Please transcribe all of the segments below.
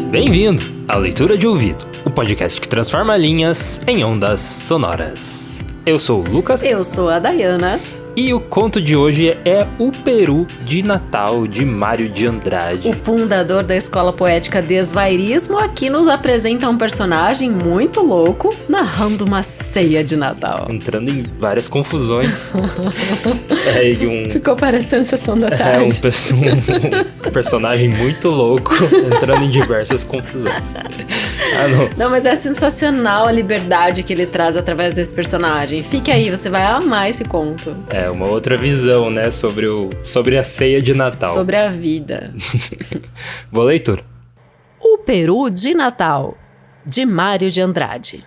Bem-vindo à Leitura de Ouvido, o podcast que transforma linhas em ondas sonoras. Eu sou o Lucas. Eu sou a Dayana. E o conto de hoje é O Peru de Natal, de Mário de Andrade. O fundador da escola poética Desvairismo aqui nos apresenta um personagem muito louco, narrando uma ceia de Natal. Entrando em várias confusões. Ficou parecendo Sessão da Tarde. Um personagem muito louco, entrando em diversas confusões. Não, mas é sensacional a liberdade que ele traz através desse personagem. Fique aí, você vai amar esse conto. É uma outra visão, né, sobre a ceia de Natal. Sobre a vida. Boa leitura. O Peru de Natal, de Mário de Andrade.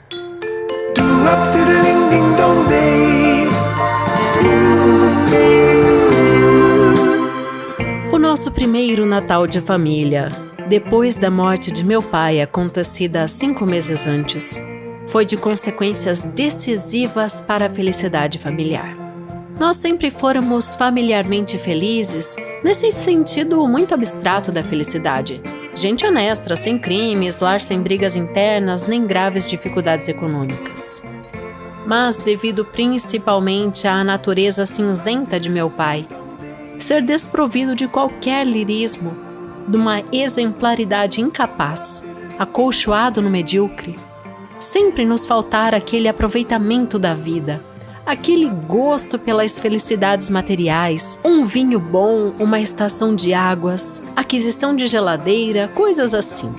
O nosso primeiro Natal de família, depois da morte de meu pai, acontecida 5 meses antes, foi de consequências decisivas para a felicidade familiar. Nós sempre fôramos familiarmente felizes, nesse sentido muito abstrato da felicidade. Gente honesta, sem crimes, lar sem brigas internas, nem graves dificuldades econômicas. Mas devido principalmente à natureza cinzenta de meu pai, ser desprovido de qualquer lirismo, de uma exemplaridade incapaz, acolchoado no medíocre, sempre nos faltar aquele aproveitamento da vida, aquele gosto pelas felicidades materiais, um vinho bom, uma estação de águas, aquisição de geladeira, coisas assim.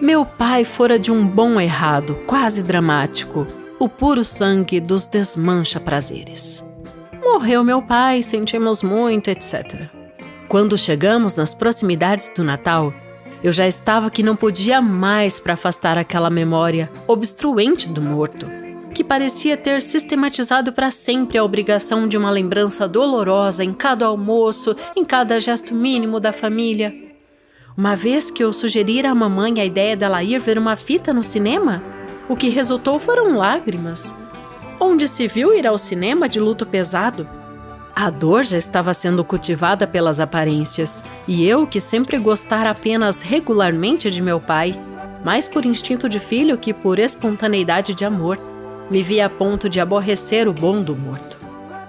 Meu pai fora de um bom errado, quase dramático, o puro sangue dos desmancha-prazeres. Morreu meu pai, sentimos muito, etc. Quando chegamos nas proximidades do Natal, eu já estava que não podia mais para afastar aquela memória obstruente do morto, que parecia ter sistematizado para sempre a obrigação de uma lembrança dolorosa em cada almoço, em cada gesto mínimo da família. Uma vez que eu sugeri à mamãe a ideia dela ir ver uma fita no cinema, o que resultou foram lágrimas. Onde se viu ir ao cinema de luto pesado? A dor já estava sendo cultivada pelas aparências, e eu, que sempre gostara apenas regularmente de meu pai, mais por instinto de filho que por espontaneidade de amor, me via a ponto de aborrecer o bom do morto.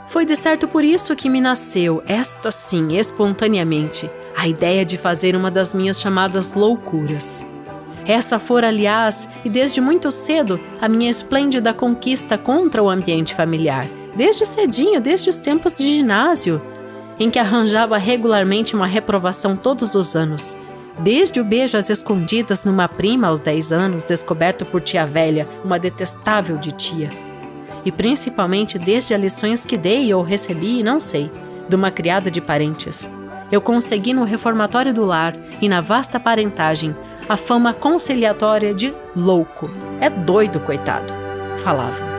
Foi de certo por isso que me nasceu, esta sim, espontaneamente, a ideia de fazer uma das minhas chamadas loucuras. Essa fora, aliás, e desde muito cedo, a minha esplêndida conquista contra o ambiente familiar, desde cedinho, desde os tempos de ginásio, em que arranjava regularmente uma reprovação todos os anos, desde o beijo às escondidas numa prima aos 10 anos, descoberto por tia velha, uma detestável de tia. E principalmente desde as lições que dei ou recebi, não sei, de uma criada de parentes. Eu consegui no reformatório do lar e na vasta parentagem a fama conciliatória de louco. É doido, coitado, falavam.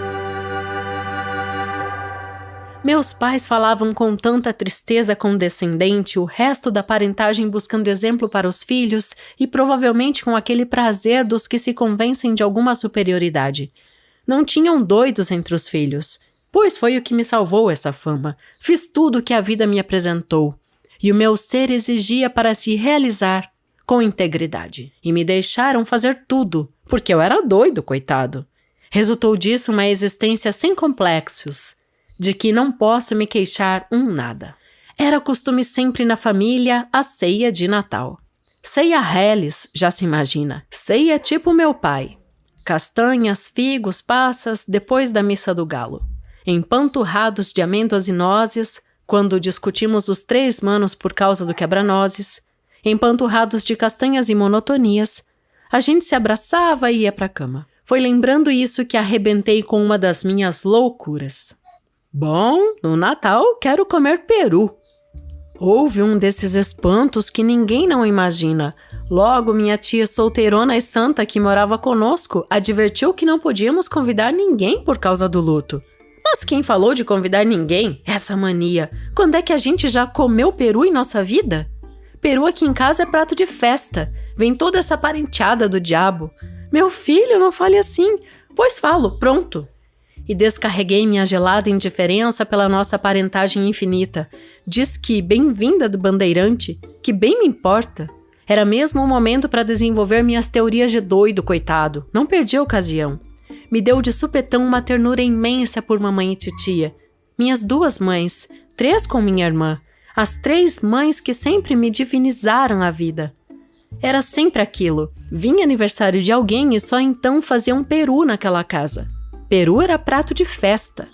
Meus pais falavam com tanta tristeza condescendente, o resto da parentagem buscando exemplo para os filhos e provavelmente com aquele prazer dos que se convencem de alguma superioridade. Não tinham doidos entre os filhos, pois foi o que me salvou essa fama. Fiz tudo o que a vida me apresentou, e o meu ser exigia para se realizar com integridade. E me deixaram fazer tudo, porque eu era doido, coitado. Resultou disso uma existência sem complexos, de que não posso me queixar nada. Era costume sempre na família a ceia de Natal. Ceia reles, já se imagina. Ceia tipo meu pai. Castanhas, figos, passas, depois da missa do galo. Empanturrados de amêndoas e nozes, quando discutimos os 3 manos por causa do quebra-nozes. Empanturrados de castanhas e monotonias. A gente se abraçava e ia pra cama. Foi lembrando isso que arrebentei com uma das minhas loucuras. Bom, no Natal quero comer peru. Houve um desses espantos que ninguém não imagina. Logo, minha tia solteirona e santa que morava conosco advertiu que não podíamos convidar ninguém por causa do luto. Mas quem falou de convidar ninguém? Essa mania! Quando é que a gente já comeu peru em nossa vida? Peru aqui em casa é prato de festa. Vem toda essa parenteada do diabo. Meu filho, não fale assim. Pois falo, pronto. E descarreguei minha gelada indiferença pela nossa parentagem infinita, diz que bem-vinda do bandeirante, que bem me importa. Era mesmo o momento para desenvolver minhas teorias de doido, coitado. Não perdi a ocasião. Me deu de supetão uma ternura imensa por mamãe e titia. Minhas 2 mães, 3 com minha irmã. As 3 mães que sempre me divinizaram a vida. Era sempre aquilo. Vinha aniversário de alguém e só então fazia um peru naquela casa. Peru era prato de festa.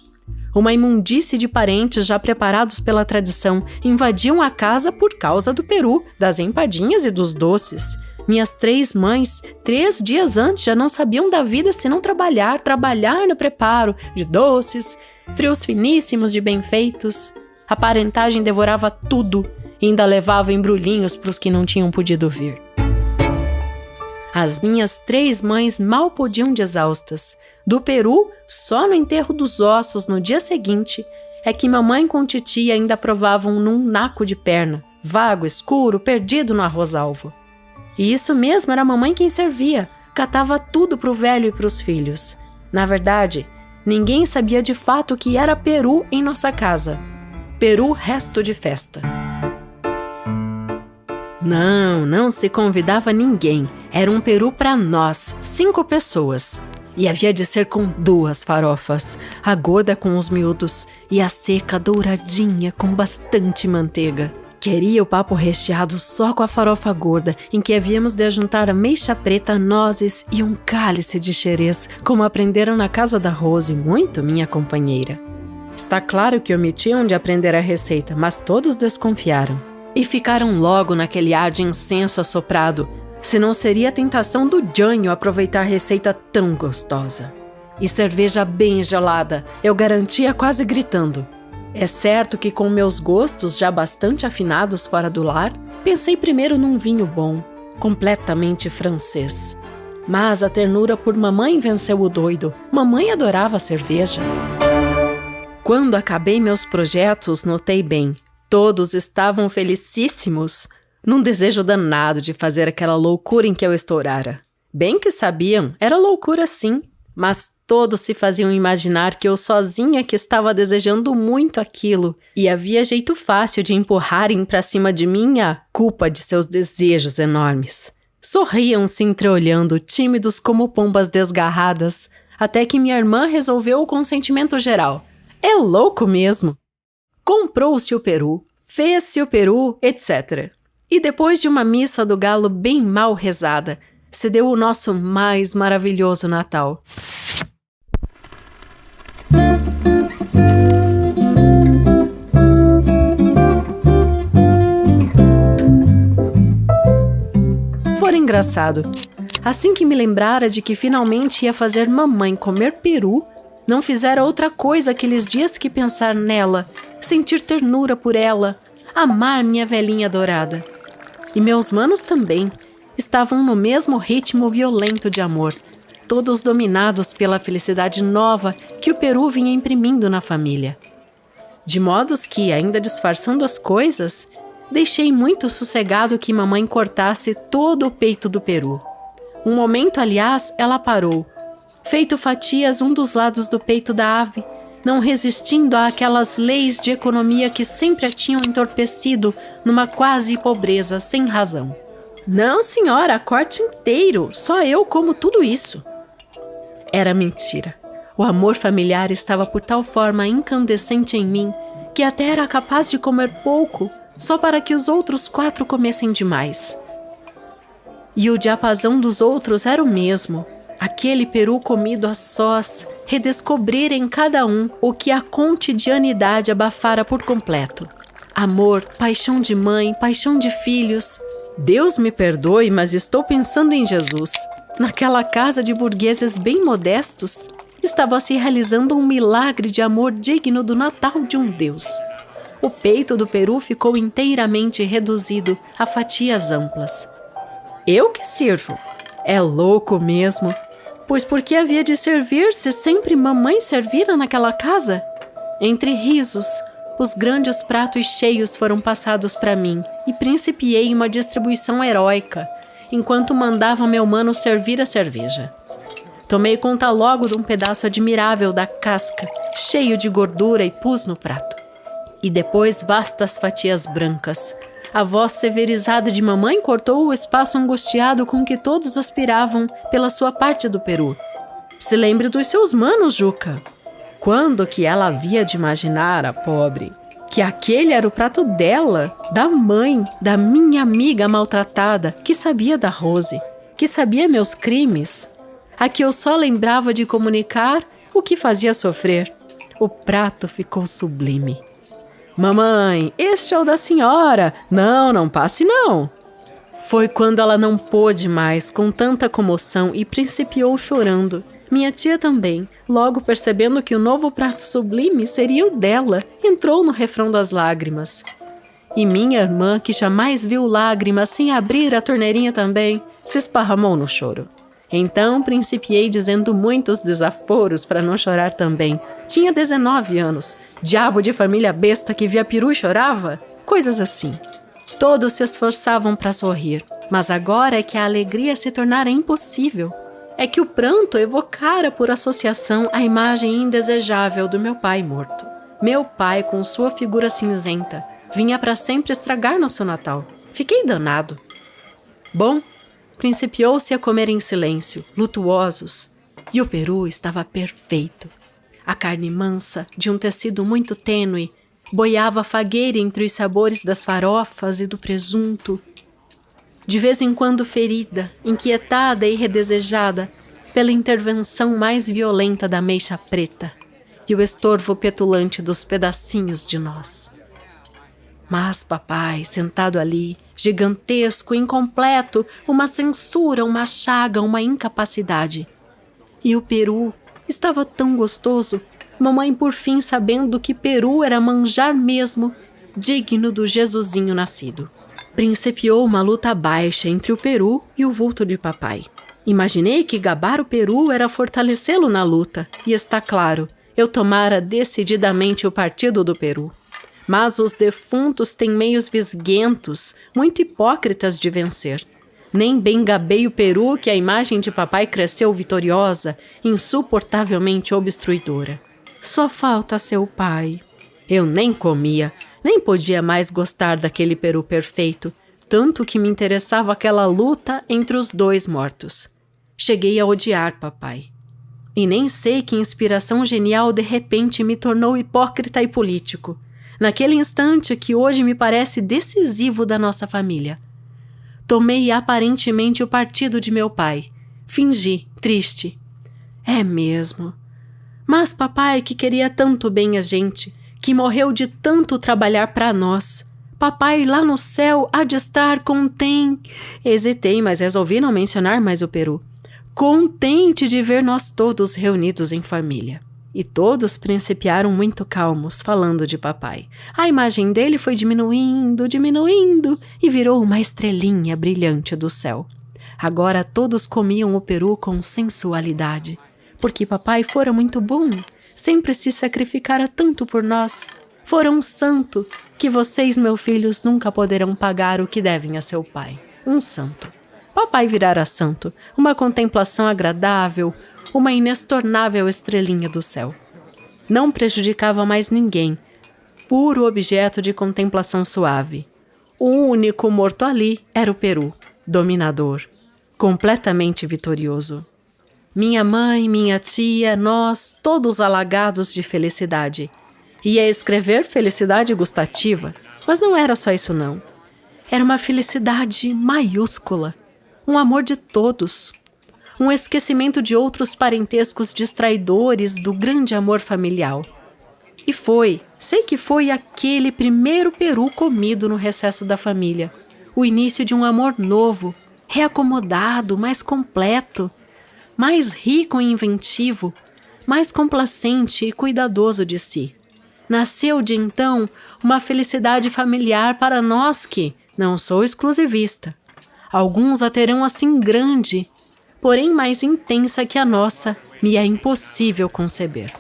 Uma imundície de parentes já preparados pela tradição invadiam a casa por causa do peru, das empadinhas e dos doces. Minhas 3 mães, 3 dias antes, já não sabiam da vida senão trabalhar no preparo de doces, frios finíssimos de bem-feitos. A parentagem devorava tudo e ainda levava embrulhinhos para os que não tinham podido vir. As minhas 3 mães mal podiam de exaustas. Do peru, só no enterro dos ossos no dia seguinte, é que mamãe com titia ainda provavam num naco de perna, vago, escuro, perdido no arroz-alvo. E isso mesmo era a mamãe quem servia, catava tudo pro velho e pros filhos. Na verdade, ninguém sabia de fato o que era peru em nossa casa. Peru resto de festa. Não se convidava ninguém. Era um peru para nós, 5 pessoas. E havia de ser com 2 farofas, a gorda com os miúdos e a seca douradinha com bastante manteiga. Queria o papo recheado só com a farofa gorda, em que havíamos de ajuntar ameixa preta, nozes e um cálice de xerez, como aprenderam na casa da Rose, muito minha companheira. Está claro que omitiam de aprender a receita, mas todos desconfiaram. E ficaram logo naquele ar de incenso assoprado, se não seria a tentação do Janho aproveitar receita tão gostosa. E cerveja bem gelada, eu garantia quase gritando. É certo que com meus gostos já bastante afinados fora do lar, pensei primeiro num vinho bom, completamente francês. Mas a ternura por mamãe venceu o doido. Mamãe adorava cerveja. Quando acabei meus projetos, notei bem. Todos estavam felicíssimos, num desejo danado de fazer aquela loucura em que eu estourara. Bem que sabiam, era loucura sim, mas todos se faziam imaginar que eu sozinha que estava desejando muito aquilo e havia jeito fácil de empurrarem para cima de mim a culpa de seus desejos enormes. Sorriam se entreolhando, tímidos como pombas desgarradas, até que minha irmã resolveu o consentimento geral. É louco mesmo! Comprou-se o peru, fez-se o peru, etc. E depois de uma missa do galo bem mal rezada, se deu o nosso mais maravilhoso Natal. Foi engraçado. Assim que me lembrara de que finalmente ia fazer mamãe comer peru, não fizera outra coisa aqueles dias que pensar nela, sentir ternura por ela, amar minha velhinha adorada. E meus manos também estavam no mesmo ritmo violento de amor, todos dominados pela felicidade nova que o peru vinha imprimindo na família. De modos que, ainda disfarçando as coisas, deixei muito sossegado que mamãe cortasse todo o peito do peru. Um momento, aliás, ela parou, feito fatias um dos lados do peito da ave, não resistindo àquelas leis de economia que sempre a tinham entorpecido numa quase pobreza sem razão. Não, senhora, corte inteiro, só eu como tudo isso. Era mentira. O amor familiar estava por tal forma incandescente em mim que até era capaz de comer pouco só para que os outros 4 comessem demais. E o diapasão dos outros era o mesmo. Aquele peru comido a sós, redescobrir em cada um o que a cotidianidade abafara por completo. Amor, paixão de mãe, paixão de filhos. Deus me perdoe, mas estou pensando em Jesus. Naquela casa de burgueses bem modestos, estava se realizando um milagre de amor digno do Natal de um Deus. O peito do peru ficou inteiramente reduzido a fatias amplas. Eu que sirvo. É louco mesmo. Pois por que havia de servir se sempre mamãe servira naquela casa? Entre risos, os grandes pratos cheios foram passados para mim e principiei uma distribuição heróica, enquanto mandava meu mano servir a cerveja. Tomei conta logo de um pedaço admirável da casca, cheio de gordura, e pus no prato. E depois vastas fatias brancas. A voz severizada de mamãe cortou o espaço angustiado com que todos aspiravam pela sua parte do peru. Se lembre dos seus manos, Juca. Quando que ela havia de imaginar, a pobre, que aquele era o prato dela, da mãe, da minha amiga maltratada, que sabia da Rose, que sabia meus crimes, a que eu só lembrava de comunicar o que fazia sofrer. O prato ficou sublime. Mamãe, este é o da senhora. Não, não passe não. Foi quando ela não pôde mais com tanta comoção e principiou chorando. Minha tia também, logo percebendo que o novo prato sublime seria o dela, entrou no refrão das lágrimas. E minha irmã, que jamais viu lágrimas sem abrir a torneirinha também, se esparramou no choro. Então principiei dizendo muitos desaforos para não chorar também. Tinha 19 anos. Diabo de família besta que via peru e chorava? Coisas assim. Todos se esforçavam para sorrir, mas agora é que a alegria se tornara impossível. É que o pranto evocara por associação a imagem indesejável do meu pai morto. Meu pai, com sua figura cinzenta, vinha para sempre estragar nosso Natal. Fiquei danado. Bom, principiou-se a comer em silêncio, lutuosos, e o peru estava perfeito. A carne mansa, de um tecido muito tênue, boiava fagueira entre os sabores das farofas e do presunto. De vez em quando ferida, inquietada e redesejada pela intervenção mais violenta da ameixa preta e o estorvo petulante dos pedacinhos de nós. Mas papai, sentado ali, gigantesco, incompleto, uma censura, uma chaga, uma incapacidade. E o peru estava tão gostoso, mamãe por fim sabendo que peru era manjar mesmo, digno do Jesusinho nascido. Principiou uma luta baixa entre o peru e o vulto de papai. Imaginei que gabar o peru era fortalecê-lo na luta, e está claro, eu tomara decididamente o partido do peru. Mas os defuntos têm meios visguentos, muito hipócritas de vencer. Nem bem gabei o peru que a imagem de papai cresceu vitoriosa, insuportavelmente obstruidora. Só falta seu pai. Eu nem comia, nem podia mais gostar daquele peru perfeito, tanto que me interessava aquela luta entre os dois mortos. Cheguei a odiar papai. E nem sei que inspiração genial de repente me tornou hipócrita e político. Naquele instante que hoje me parece decisivo da nossa família. Tomei aparentemente o partido de meu pai. Fingi, triste. É mesmo. Mas papai, que queria tanto bem a gente, que morreu de tanto trabalhar para nós. Papai lá no céu há de estar contente. Hesitei, mas resolvi não mencionar mais o peru. Contente de ver nós todos reunidos em família. E todos principiaram muito calmos, falando de papai. A imagem dele foi diminuindo, diminuindo, e virou uma estrelinha brilhante do céu. Agora todos comiam o peru com sensualidade, porque papai fora muito bom, sempre se sacrificara tanto por nós. Fora um santo, que vocês, meus filhos, nunca poderão pagar o que devem a seu pai. Um santo. Papai virara santo, uma contemplação agradável, uma inestornável estrelinha do céu. Não prejudicava mais ninguém, puro objeto de contemplação suave. O único morto ali era o peru, dominador, completamente vitorioso. Minha mãe, minha tia, nós, todos alagados de felicidade. Ia escrever felicidade gustativa, mas não era só isso não. Era uma felicidade maiúscula, um amor de todos, um esquecimento de outros parentescos distraidores do grande amor familiar. E sei que foi aquele primeiro peru comido no recesso da família, o início de um amor novo, reacomodado, mais completo, mais rico e inventivo, mais complacente e cuidadoso de si. Nasceu de então uma felicidade familiar para nós que, não sou exclusivista, alguns a terão assim grande, porém mais intensa que a nossa, me é impossível conceber.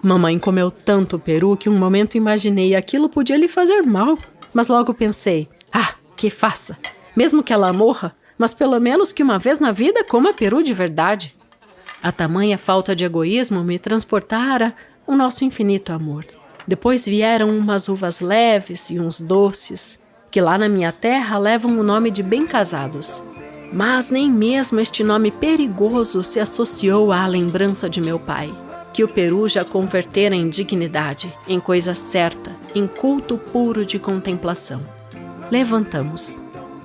Mamãe comeu tanto peru que um momento imaginei aquilo podia lhe fazer mal, mas logo pensei, que faça, mesmo que ela morra, mas pelo menos que uma vez na vida coma peru de verdade. A tamanha falta de egoísmo me transportara o nosso infinito amor. Depois vieram umas uvas leves e uns doces, que lá na minha terra levam o nome de bem-casados. Mas nem mesmo este nome perigoso se associou à lembrança de meu pai, que o Peru já convertera em dignidade, em coisa certa, em culto puro de contemplação. Levantamos.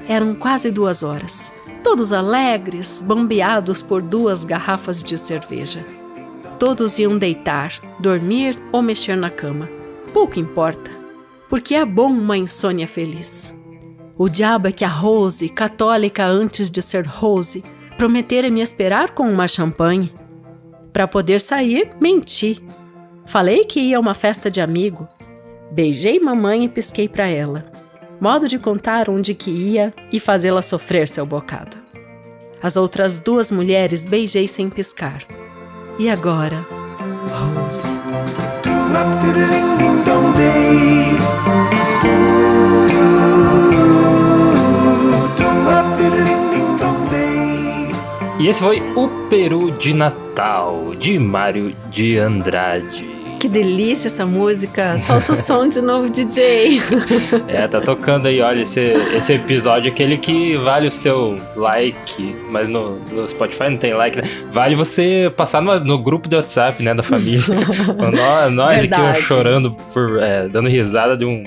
Eram quase 2 horas, todos alegres, bambeados por 2 garrafas de cerveja. Todos iam deitar, dormir ou mexer na cama. Pouco importa, porque é bom uma insônia feliz. O diabo é que a Rose, católica antes de ser Rose, prometera me esperar com uma champanhe. Para poder sair, menti. Falei que ia a uma festa de amigo. Beijei mamãe e pisquei para ela. Modo de contar onde que ia e fazê-la sofrer seu bocado. As outras 2 mulheres beijei sem piscar. E agora, Rose. E esse foi o Peru de Natal, de Mário de Andrade. Que delícia essa música. Solta o som de novo, DJ. Tá tocando aí, olha, esse episódio, aquele que vale o seu like, mas no Spotify não tem like, né? Vale você passar no grupo do WhatsApp, né, da família. Nós aqui chorando, dando risada de um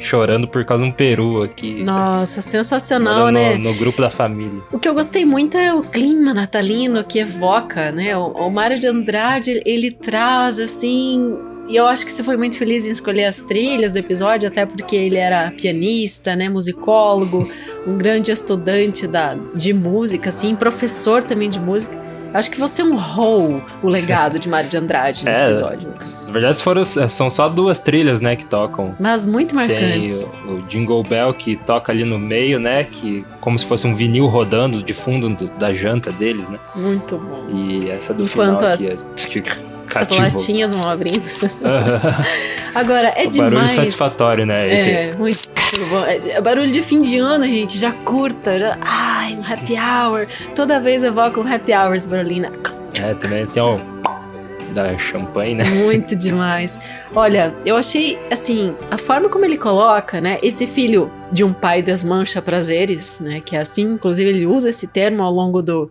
chorando por causa de um peru aqui. Nossa, sensacional, né? No grupo da família. O que eu gostei muito é o clima natalino que evoca, né? O Mário de Andrade, ele traz, assim... E eu acho que você foi muito feliz em escolher as trilhas do episódio, até porque ele era pianista, né? Musicólogo, um grande estudante de música, assim, professor também de música. Acho que você honrou o legado de Mário de Andrade nesse episódio, Lucas. Na verdade, são só 2 trilhas, né, que tocam. Mas muito marcantes. Tem o Jingle Bell, que toca ali no meio, né, que como se fosse um vinil rodando de fundo da janta deles, né. Muito bom. E essa do Enquanto final aqui as latinhas vão abrindo. Agora, é demais. Barulho satisfatório, né? Muito bom. É barulho de fim de ano, gente. Já curta. Ai, um happy hour. Toda vez evoca um happy hour, esse barulhinho. Também tem o da champanhe, né? Muito demais. Olha, eu achei, assim, a forma como ele coloca, né? Esse filho de um pai desmancha prazeres, né? Que é assim, inclusive ele usa esse termo ao longo do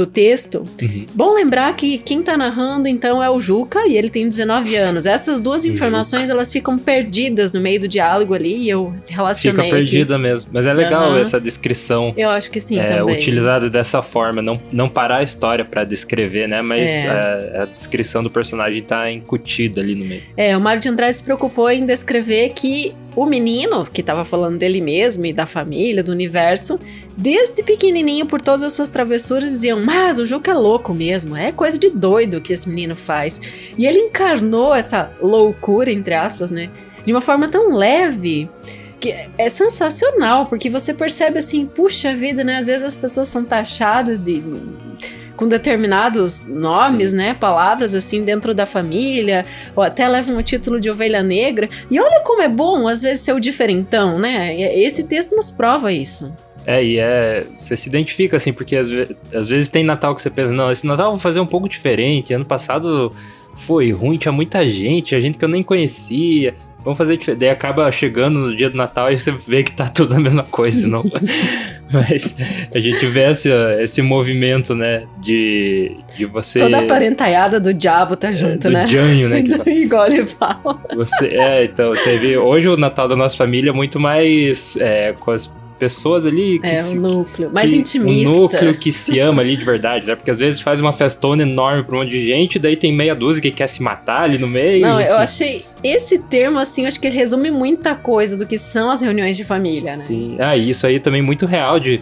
texto. Uhum. Bom lembrar que quem tá narrando, então, é o Juca, e ele tem 19 anos. Essas 2 informações, elas ficam perdidas no meio do diálogo ali, e eu relacionei. Fica perdida mesmo. Mas é legal essa descrição. Eu acho que sim, também. Utilizada dessa forma, não parar a história pra descrever, né? Mas a descrição do personagem tá incutida ali no meio. O Mário de Andrade se preocupou em descrever que o menino, que tava falando dele mesmo e da família, do universo, desde pequenininho, por todas as suas travessuras, diziam, mas o Juca é louco mesmo, é coisa de doido que esse menino faz. E ele encarnou essa loucura, entre aspas, né, de uma forma tão leve, que é sensacional, porque você percebe assim, puxa vida, né, às vezes as pessoas são taxadas com determinados nomes, né, palavras assim dentro da família, ou até levam o título de ovelha negra, e olha como é bom às vezes ser o diferentão, né, esse texto nos prova isso. Você se identifica assim, porque às vezes tem Natal que você pensa, não, esse Natal eu vou fazer um pouco diferente, ano passado foi ruim, tinha muita gente que eu nem conhecia, vamos fazer diferente. Daí acaba chegando no dia do Natal e você vê que tá tudo a mesma coisa, não? Mas a gente vê esse movimento, né, de você... Toda a parentaiada do diabo tá junto, né? Do Janho, né? Igual ele fala. Então, teve... Hoje o Natal da nossa família é muito mais com as pessoas ali o núcleo, mais intimista. O núcleo que se ama ali de verdade, né? Porque às vezes faz uma festona enorme pra um monte de gente, daí tem meia dúzia que quer se matar ali no meio. Não, eu achei esse termo, assim, eu acho que ele resume muita coisa do que são as reuniões de família, né? Sim, isso aí também muito real de,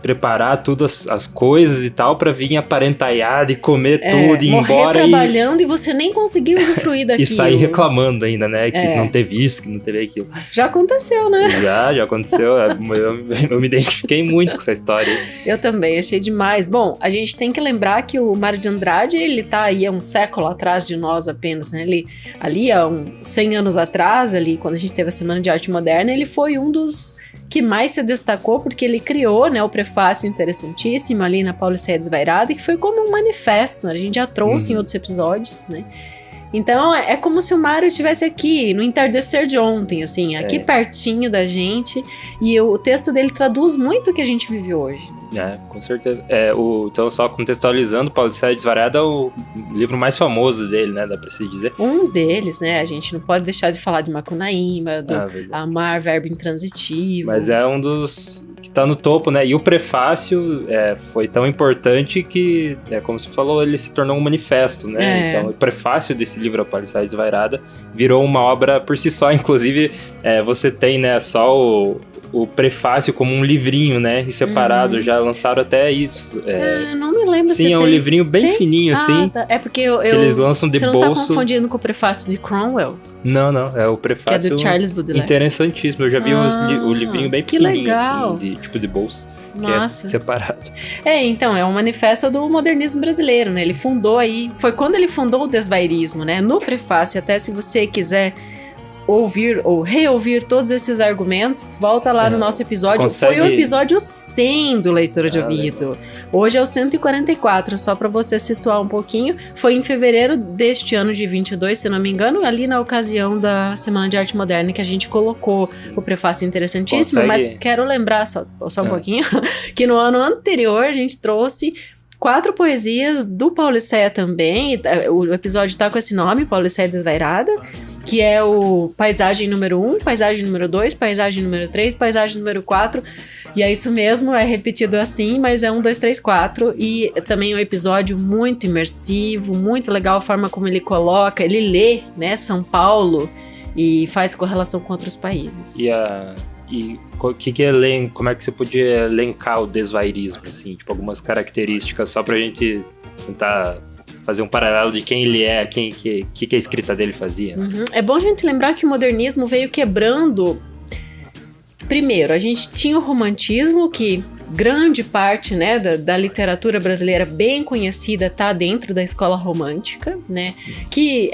preparar todas as coisas e tal pra vir aparentaiada e comer tudo e ir embora. Morrer trabalhando e você nem conseguir usufruir daquilo. E sair reclamando ainda, né? Que não teve isso, que não teve aquilo. Já aconteceu, né? Já aconteceu. Eu me identifiquei muito com essa história. Eu também, achei demais. Bom, a gente tem que lembrar que o Mário de Andrade, ele tá aí há um século atrás de nós apenas, né? Ele, ali há 100 anos atrás, ali, quando a gente teve a Semana de Arte Moderna, ele foi um dos que mais se destacou porque ele criou, né, o prefácio interessantíssimo ali na Pauliceia Desvairada, que foi como um manifesto, a gente já trouxe em outros episódios, né? Então, é como se o Mário estivesse aqui, no entardecer de ontem, assim, aqui pertinho da gente. E o texto dele traduz muito o que a gente vive hoje. Com certeza. Então, só contextualizando, Paulicéia Desvariada é o livro mais famoso dele, né? Dá pra se dizer. Um deles, né? A gente não pode deixar de falar de Macunaíma, do Amar, Verbo Intransitivo. Mas é um dos que tá no topo, né? E o prefácio foi tão importante que, como você falou, ele se tornou um manifesto, né? Então, o prefácio desse livro, A Paulicéia Desvairada, virou uma obra por si só. Inclusive, você tem, né, só o prefácio como um livrinho, né? E separado, já lançaram até isso. Não me lembro se sim, um livrinho bem fininho, assim. Tá. É porque que eles lançam de você bolso. Você não tá confundindo com o prefácio de Cromwell? Não, é o prefácio. Que é do Charles Baudelaire. Interessantíssimo. Eu já vi o livrinho bem pequenininho, legal. assim, de bolso. Nossa. Que é separado. Então, é um manifesto do modernismo brasileiro, né? Ele fundou aí... Foi quando ele fundou o desvairismo, né? No prefácio, até se você quiser ouvir ou reouvir todos esses argumentos, volta lá no nosso episódio. Foi o episódio 100 do Leitura de Ouvido. Hoje é o 144, só para você situar um pouquinho. Foi em fevereiro deste ano de 22, se não me engano, ali na ocasião da Semana de Arte Moderna que a gente colocou o prefácio interessantíssimo, mas quero lembrar só um pouquinho, que no ano anterior a gente trouxe 4 poesias do Paulicéia também. O episódio tá com esse nome, Paulicéia Desvairada, que é o Paisagem número 1, Paisagem número 2, Paisagem número 3, Paisagem número 4. E é isso mesmo, é repetido assim, mas é 1, 2, 3, 4. E também é um episódio muito imersivo, muito legal a forma como ele coloca, ele lê, né, São Paulo e faz correlação com outros países. E como é que você podia elencar o desvairismo, assim, tipo, algumas características, só pra gente tentar fazer um paralelo de quem ele é, que a escrita dele fazia, né? É bom a gente lembrar que o modernismo veio quebrando. Primeiro, a gente tinha o romantismo, que grande parte, né, da literatura brasileira bem conhecida está dentro da escola romântica, né, que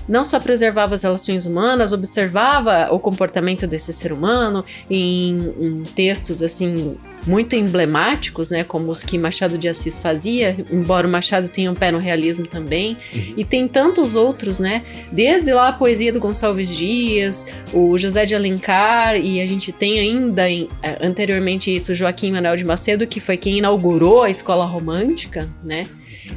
não só preservava as relações humanas, observava o comportamento desse ser humano em textos, assim, muito emblemáticos, né, como os que Machado de Assis fazia, embora o Machado tenha um pé no realismo também, e tem tantos outros, né, desde lá a poesia do Gonçalves Dias, o José de Alencar, e a gente tem ainda, anteriormente isso, Joaquim Manuel de Macedo, que foi quem inaugurou a escola romântica, né,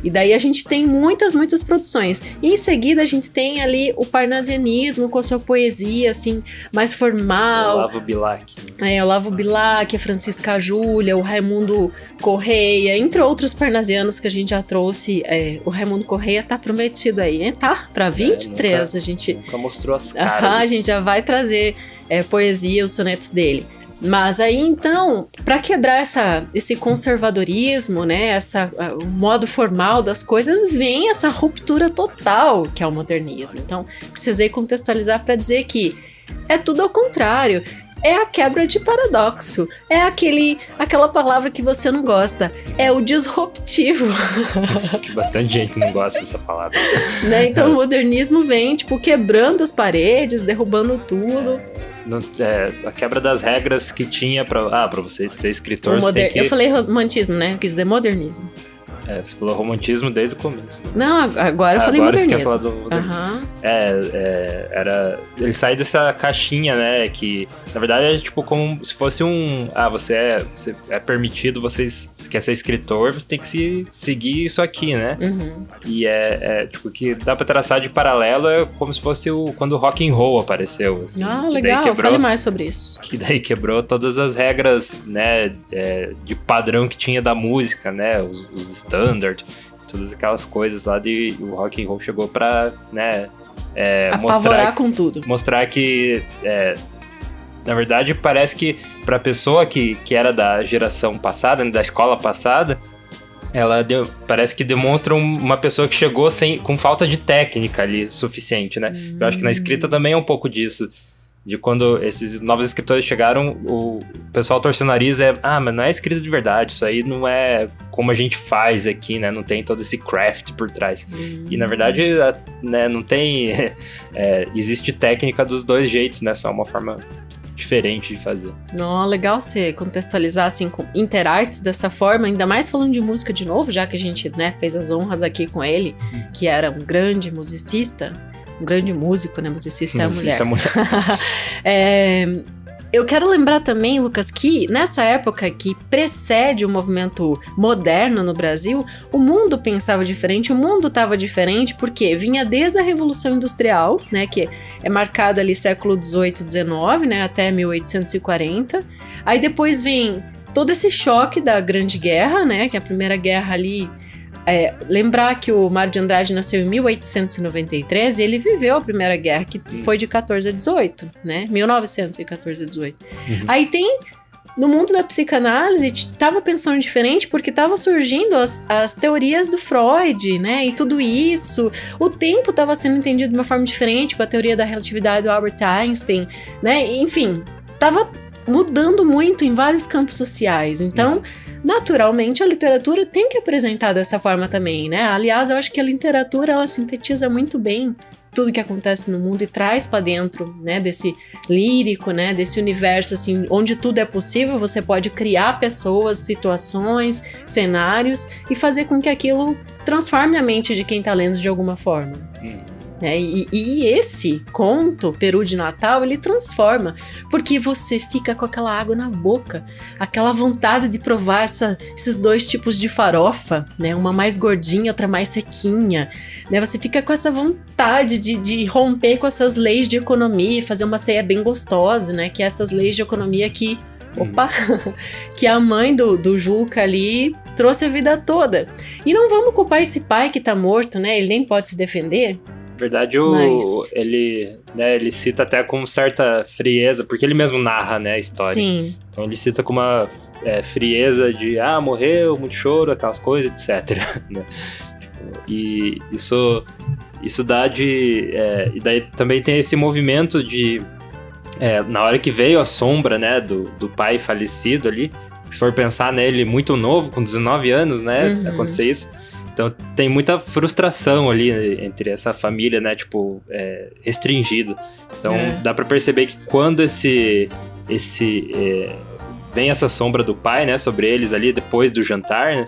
e daí a gente tem muitas produções. E em seguida a gente tem ali o parnasianismo com a sua poesia, assim, mais formal. Olavo Bilac. Olavo Bilac, a Francisca Júlia, o Raimundo Correia, entre outros parnasianos que a gente já trouxe. O Raimundo Correia tá prometido aí, né? Tá? Pra 23 a gente... Nunca mostrou as caras. A gente já vai trazer poesia, os sonetos dele. Mas aí, então, para quebrar esse conservadorismo, né, o modo formal das coisas, vem essa ruptura total que é o modernismo. Então, precisei contextualizar para dizer que é tudo ao contrário. É a quebra de paradoxo. É aquela palavra que você não gosta. É o disruptivo. Que bastante gente não gosta dessa palavra. Né? Então, o modernismo vem, tipo, quebrando as paredes, derrubando tudo. A quebra das regras que tinha pra você ser escritor, você tem que... Eu falei romantismo, né? Eu quis dizer modernismo. Você falou romantismo desde o começo. Né? Não, agora eu falei modernismo. Agora você quer falar do modernismo. Ele sai dessa caixinha, né? Que, na verdade, é tipo como se fosse você é permitido, você quer ser escritor, você tem que seguir isso aqui, né? E tipo, que dá pra traçar de paralelo, é como se fosse quando o rock and roll apareceu. Assim, legal, fale mais sobre isso. Que daí quebrou todas as regras, né? De padrão que tinha da música, né? Os standard, todas aquelas coisas lá o rock and roll chegou pra, né, apavorar com tudo. Mostrar que, na verdade, parece que pra pessoa que era da geração passada, da escola passada, ela parece que demonstra uma pessoa que chegou com falta de técnica ali suficiente, né? Eu acho que na escrita também é um pouco disso. De quando esses novos escritores chegaram, o pessoal torceu o nariz, mas não é escrita de verdade, isso aí não é como a gente faz aqui, né? Não tem todo esse craft por trás. E na verdade, né, não tem... existe técnica dos dois jeitos, né? Só uma forma diferente de fazer. Não, legal você contextualizar assim com Interartes dessa forma, ainda mais falando de música de novo, já que a gente, né, fez as honras aqui com ele, que era um grande musicista, um grande músico, né? Musicista é a mulher. Eu quero lembrar também, Lucas, que nessa época que precede o movimento moderno no Brasil, o mundo pensava diferente, o mundo estava diferente, porque vinha desde a Revolução Industrial, né, que é marcado ali século XVIII, XIX, né, até 1840. Aí depois vem todo esse choque da Grande Guerra, né, que é a Primeira Guerra ali. Lembrar que o Mário de Andrade nasceu em 1893 e ele viveu a Primeira Guerra, que foi de 14 a 18, né? 1914 a 18. Aí tem, no mundo da psicanálise, estava pensando diferente porque estava surgindo as teorias do Freud, né? E tudo isso. O tempo estava sendo entendido de uma forma diferente, com a teoria da relatividade do Albert Einstein, né? Enfim, estava mudando muito em vários campos sociais. Então, naturalmente, a literatura tem que apresentar dessa forma também, né? Aliás, eu acho que a literatura, ela sintetiza muito bem tudo que acontece no mundo e traz para dentro, né, desse lírico, né, desse universo, assim, onde tudo é possível, você pode criar pessoas, situações, cenários e fazer com que aquilo transforme a mente de quem tá lendo de alguma forma. E esse conto, Peru de Natal, ele transforma, porque você fica com aquela água na boca, aquela vontade de provar esses dois tipos de farofa, né? Uma mais gordinha, outra mais sequinha, né? Você fica com essa vontade de romper com essas leis de economia, fazer uma ceia bem gostosa, né? Que é essas leis de economia que que a mãe do Juca ali trouxe a vida toda. E não vamos culpar esse pai que tá morto, né? Ele nem pode se defender. Na verdade, ele cita até com certa frieza, porque ele mesmo narra, né, a história. Sim. Então ele cita com uma frieza de, morreu, muito choro, aquelas coisas, etc. Né? E isso dá de... e daí também tem esse movimento de... na hora que veio a sombra, né, do pai falecido ali, se for pensar nele muito novo, com 19 anos, né, acontecer isso. Então tem muita frustração ali entre essa família, né, tipo, restringida. Então dá pra perceber que quando vem essa sombra do pai, né, sobre eles ali depois do jantar, né,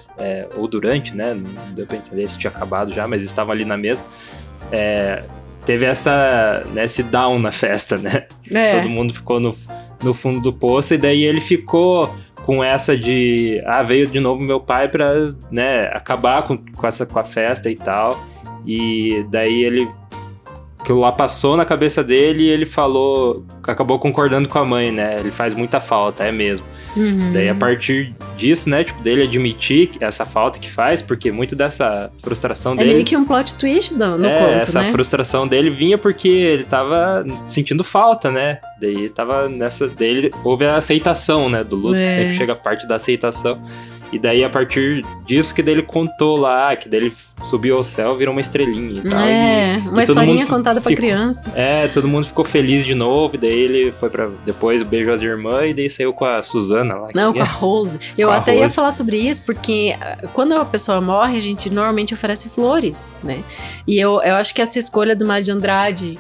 ou durante, né, não deu pra entender se tinha acabado já, mas estavam ali na mesa, teve esse down na festa, né, todo mundo ficou no fundo do poço, e daí ele ficou com essa de, veio de novo meu pai pra, né, acabar com a festa e tal, e daí aquilo lá passou na cabeça dele e ele falou, acabou concordando com a mãe, né, ele faz muita falta, é mesmo. Daí a partir disso, né, tipo, dele admitir essa falta que faz, porque muito dessa frustração dele... É meio que um plot twist no conto, essa frustração dele vinha porque ele tava sentindo falta, né, daí tava daí houve a aceitação, né, do luto, que sempre chega a parte da aceitação. E daí, a partir disso, que daí ele contou lá, que daí ele subiu ao céu, virou uma estrelinha e tal. Uma historinha contada pra criança. Todo mundo ficou feliz de novo, e daí ele foi pra... Depois beijou as irmãs, e daí saiu com a Suzana lá. Não, com a Rose. Eu até ia falar sobre isso, porque quando a pessoa morre, a gente normalmente oferece flores, né? E eu acho que essa escolha do Mário de Andrade,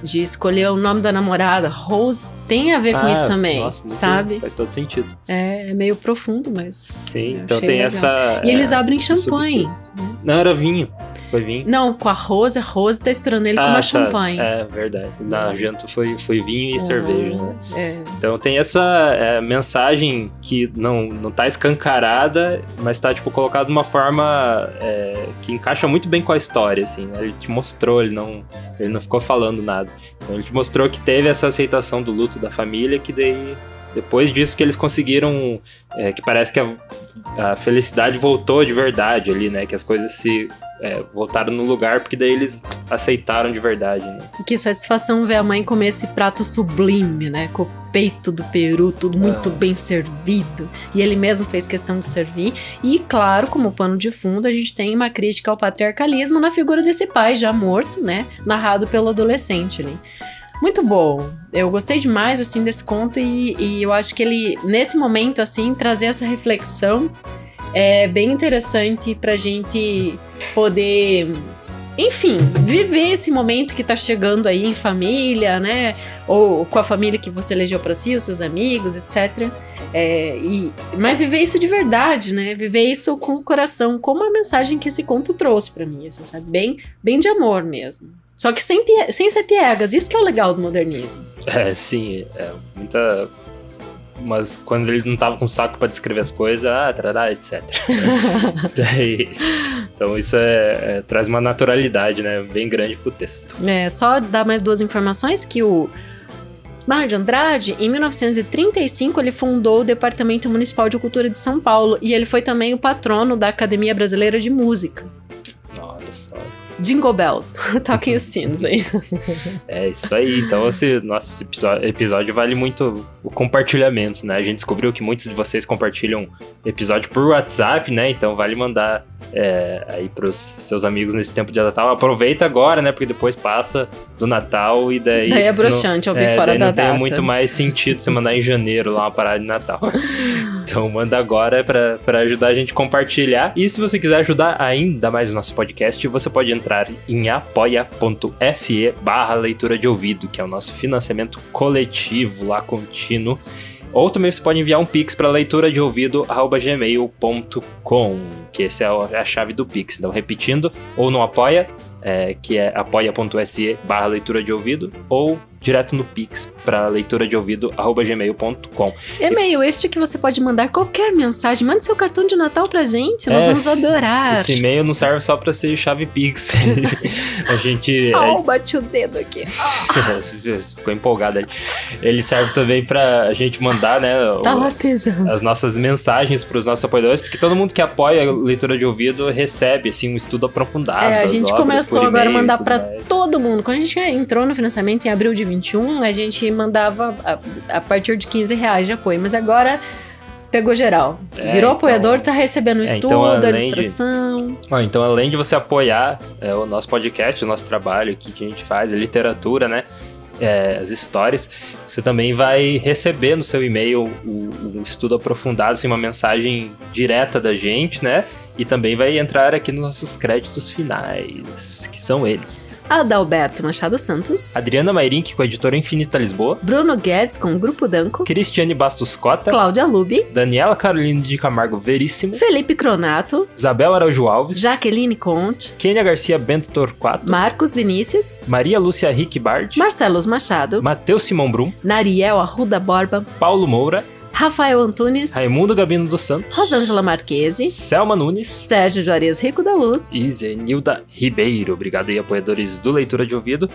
de escolher o nome da namorada, Rose, tem a ver com isso também, nossa, sabe? Faz todo sentido. É meio profundo, mas... Sim, então tem legal. Essa... E eles abrem champanhe. Não, era vinho. Foi vinho. Não, com a Rose tá esperando ele com uma champanhe. É verdade. Na janta foi vinho e cerveja, né? Então tem essa mensagem que não tá escancarada, mas tá, tipo, colocada de uma forma que encaixa muito bem com a história, assim, né? Ele te mostrou, ele não ficou falando nada. Então ele te mostrou que teve essa aceitação do luto da família, que daí... Depois disso que eles conseguiram, que parece que a felicidade voltou de verdade ali, né? Que as coisas se voltaram no lugar, porque daí eles aceitaram de verdade, né? E que satisfação ver a mãe comer esse prato sublime, né? Com o peito do peru, tudo muito bem servido. E ele mesmo fez questão de servir. E, claro, como pano de fundo, a gente tem uma crítica ao patriarcalismo na figura desse pai já morto, né? Narrado pelo adolescente ali. Muito bom, eu gostei demais, assim, desse conto e eu acho que ele, nesse momento, assim, trazer essa reflexão é bem interessante pra gente poder Enfim, viver esse momento que tá chegando aí em família, né? Ou com a família que você elegeu pra si, os seus amigos, etc. Mas viver isso de verdade, né? Viver isso com o coração, como a mensagem que esse conto trouxe pra mim, assim, sabe? Bem de amor mesmo. Só que sem ser piegas, isso que é o legal do modernismo. Sim, muita... Mas quando ele não tava com saco pra descrever as coisas, etc. Então isso traz uma naturalidade, né? Bem grande pro texto. Só dar mais 2 informações, que o Mário de Andrade, em 1935, ele fundou o Departamento Municipal de Cultura de São Paulo, e ele foi também o patrono da Academia Brasileira de Música. Olha só. Jingle Bell, toquem os sinos aí. É isso aí, então esse nosso episódio vale muito o compartilhamento, né? A gente descobriu que muitos de vocês compartilham episódio por WhatsApp, né? Então vale mandar aí pros seus amigos nesse tempo de Natal. Aproveita agora, né? Porque depois passa do Natal e daí... Daí é broxante ouvir fora da data. Não tem muito mais sentido você mandar em janeiro lá uma parada de Natal. Então manda agora pra ajudar a gente a compartilhar. E se você quiser ajudar ainda mais o nosso podcast, você pode entrar em apoia.se/leitura de ouvido, que é o nosso financiamento coletivo lá contínuo. Ou também você pode enviar um pix para leituradeouvido@gmail.com, que essa é a chave do pix. Então, repetindo, ou no Apoia, que é apoia.se/leitura de ouvido, ou direto no Pix para leituradeouvido@gmail.com. E-mail este que você pode mandar qualquer mensagem. Mande seu cartão de Natal pra gente, nós vamos adorar. Esse e-mail não serve só pra ser chave Pix. A gente... bati o dedo aqui. Ficou empolgado ali. Ele serve também pra gente mandar, né, as nossas mensagens pros nossos apoiadores, porque todo mundo que apoia a Leitura de Ouvido recebe, assim, um estudo aprofundado. A gente começou agora a mandar pra todo mundo. Quando a gente entrou no financiamento em abril de 21, a gente mandava a partir de R$15 de apoio, mas agora pegou geral. Virou apoiador, tá recebendo estudo, a ilustração. Então, além de você apoiar o nosso podcast, o nosso trabalho aqui que a gente faz, a literatura, né? As histórias, você também vai receber no seu e-mail um estudo aprofundado, assim, uma mensagem direta da gente, né? E também vai entrar aqui nos nossos créditos finais, que são eles: Adalberto Machado Santos, Adriana Mairink com a editora Infinita Lisboa, Bruno Guedes com o Grupo Danco, Cristiane Bastos Cota, Cláudia Lubi, Daniela Caroline de Camargo Veríssimo, Felipe Cronato, Isabel Araújo Alves, Jaqueline Conte, Kênia Garcia Bento Torquato, Marcos Vinícius, Maria Lúcia Rick Bard, Marcelo Machado, Matheus Simão Brum, Nariel Arruda Borba, Paulo Moura, Rafael Antunes, Raimundo Gabino dos Santos, Rosângela Marquesi, Selma Nunes, Sérgio Juarez Rico da Luz e Zenilda Ribeiro. Obrigado aí, apoiadores do Leitura de Ouvido,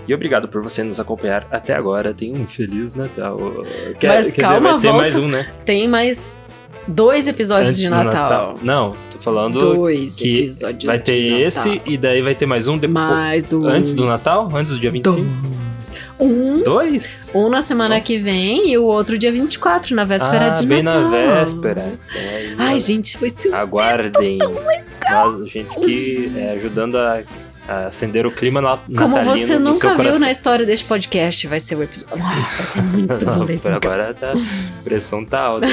e obrigado por você nos acompanhar até agora. Tenha um Feliz Natal. Mas calma, vai ter volta. mais um, né? Tem mais 2 episódios Antes de do Natal. Não, tô falando 2 que episódios vai ter de esse Natal. e daí vai ter mais um depois. Mais 2. Antes do Natal? Antes do dia 25? 2? Um na semana que vem e o outro dia 24, na véspera de bem Natal. na véspera. Então, aí, Ai, gente, foi sim. aguardem. A gente que ajudando a acender o clima natalino. Como você no seu nunca viu coração. na história deste podcast, vai ser o episódio. Nossa, vai ser muito bom. Por agora a pressão tá alta.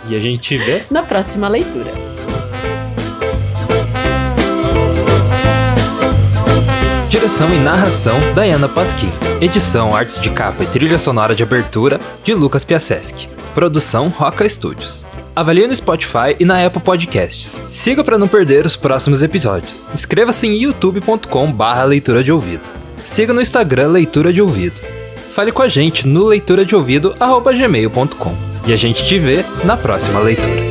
E a gente vê na próxima leitura. Direção e narração, Dayana Pasquim. Edição, artes de capa e trilha sonora de abertura, de Lucas Piasecki. Produção, Roca Studios. Avalie no Spotify e na Apple Podcasts. Siga para não perder os próximos episódios. Inscreva-se em youtube.com/leitura de ouvido. Siga no Instagram Leitura de Ouvido. Fale com a gente no leituradeouvido@gmail.com. E a gente te vê na próxima leitura.